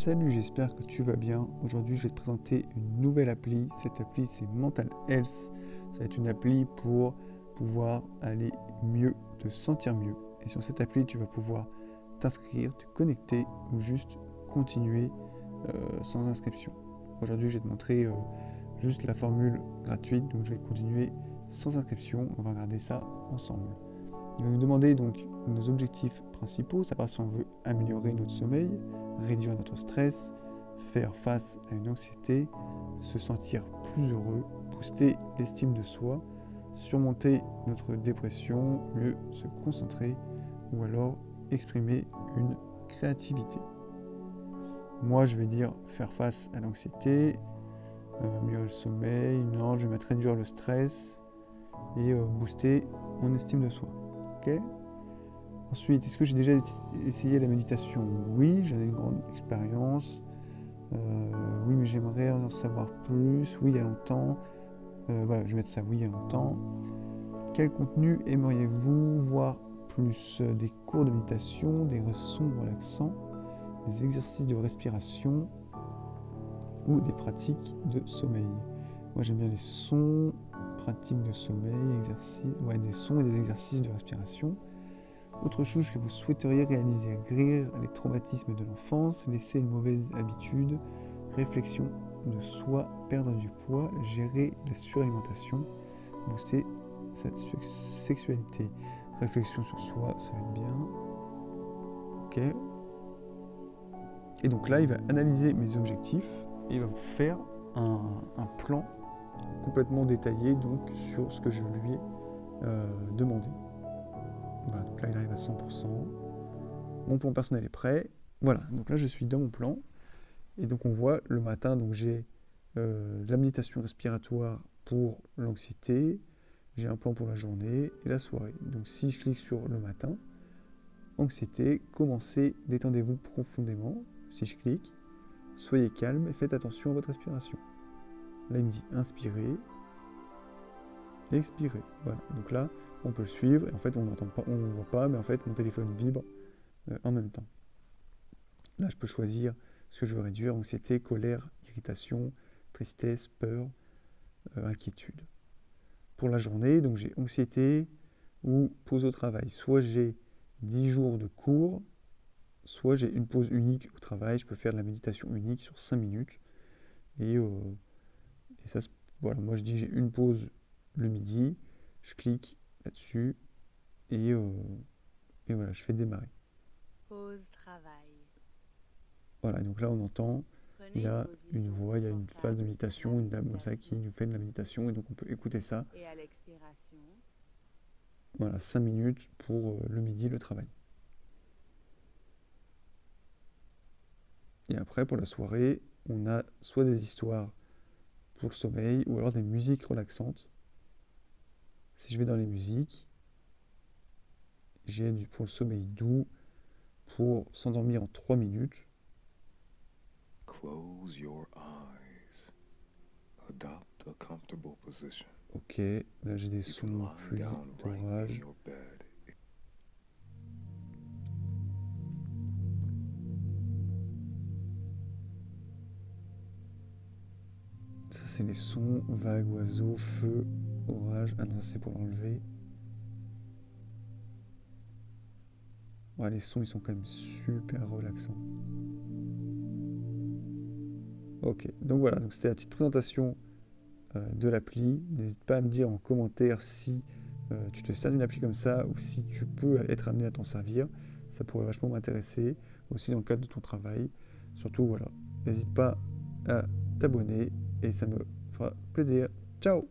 Salut, j'espère que tu vas bien. Aujourd'hui, je vais te présenter une nouvelle appli. Cette appli, c'est Mental Health. Ça va être une appli pour pouvoir aller mieux, te sentir mieux. Et sur cette appli, tu vas pouvoir t'inscrire, te connecter ou juste continuer sans inscription. Aujourd'hui, je vais te montrer juste la formule gratuite. Donc, je vais continuer sans inscription. On va regarder ça ensemble. Il va nous demander donc nos objectifs principaux, savoir si on veut améliorer notre sommeil, réduire notre stress, faire face à une anxiété, se sentir plus heureux, booster l'estime de soi, surmonter notre dépression, mieux se concentrer ou alors exprimer une créativité. Moi, je vais dire faire face à l'anxiété, améliorer le sommeil, non, je vais mettre réduire le stress et booster mon estime de soi. Okay. Ensuite, est-ce que j'ai déjà essayé la méditation? Oui, j'en ai une grande expérience. Oui, mais j'aimerais en savoir plus. Oui, il y a longtemps. Voilà, je vais mettre ça oui, il y a longtemps. Quel contenu aimeriez-vous voir plus? Des cours de méditation, des sons relaxants, des exercices de respiration ou des pratiques de sommeil? Moi, j'aime bien les sons, pratiques de sommeil, des sons et des exercices de respiration. Autre chose que vous souhaiteriez réaliser: guérir les traumatismes de l'enfance, laisser une mauvaise habitude, réflexion de soi, perdre du poids, gérer la suralimentation, booster sa sexualité. Réflexion sur soi, ça va être bien. Ok. Et donc là, il va analyser mes objectifs et il va faire un plan complètement détaillé donc sur ce que je lui ai demandé. Voilà, donc là il arrive à 100%. Mon plan personnel est prêt. Voilà, donc là je suis dans mon plan. Et donc on voit le matin, donc j'ai la méditation respiratoire pour l'anxiété. J'ai un plan pour la journée et la soirée. Donc si je clique sur le matin, anxiété, commencez, détendez-vous profondément. Si je clique, soyez calme et faites attention à votre respiration. Là il me dit inspirez, expirez. Voilà, donc là on peut le suivre et en fait on n'entend pas, on ne voit pas, mais en fait mon téléphone vibre en même temps. Là je peux choisir ce que je veux réduire: anxiété, colère, irritation, tristesse, peur, inquiétude. Pour la journée, donc j'ai anxiété ou pause au travail. Soit j'ai 10 jours de cours, soit j'ai une pause unique au travail. Je peux faire de la méditation unique sur 5 minutes. Et ça, voilà, moi je dis j'ai une pause le midi, je clique là-dessus et voilà, je fais démarrer. Pause travail. Voilà, donc là on entend, il y a une voix, il y a une phase de méditation, une dame comme ça qui nous fait de la méditation et donc on peut écouter ça. Et à l'expiration. Voilà, 5 minutes pour le midi, le travail. Et après, pour la soirée, on a soit des histoires pour le sommeil ou alors des musiques relaxantes. Si je vais dans les musiques, j'ai pour le sommeil doux, pour s'endormir en 3 minutes. Close your eyes. Adopt a comfortable position. Ok, là j'ai des sons plus d'orage. Ça c'est les sons, vagues, oiseaux, feu, orage. Ah non, c'est pour l'enlever. Ouais, les sons ils sont quand même super relaxants. Ok, donc voilà, donc c'était la petite présentation de l'appli. N'hésite pas à me dire en commentaire si tu te sers d'une appli comme ça ou si tu peux être amené à t'en servir. Ça pourrait vachement m'intéresser, aussi dans le cadre de ton travail. Surtout, voilà, n'hésite pas à t'abonner et ça me fera plaisir. Ciao!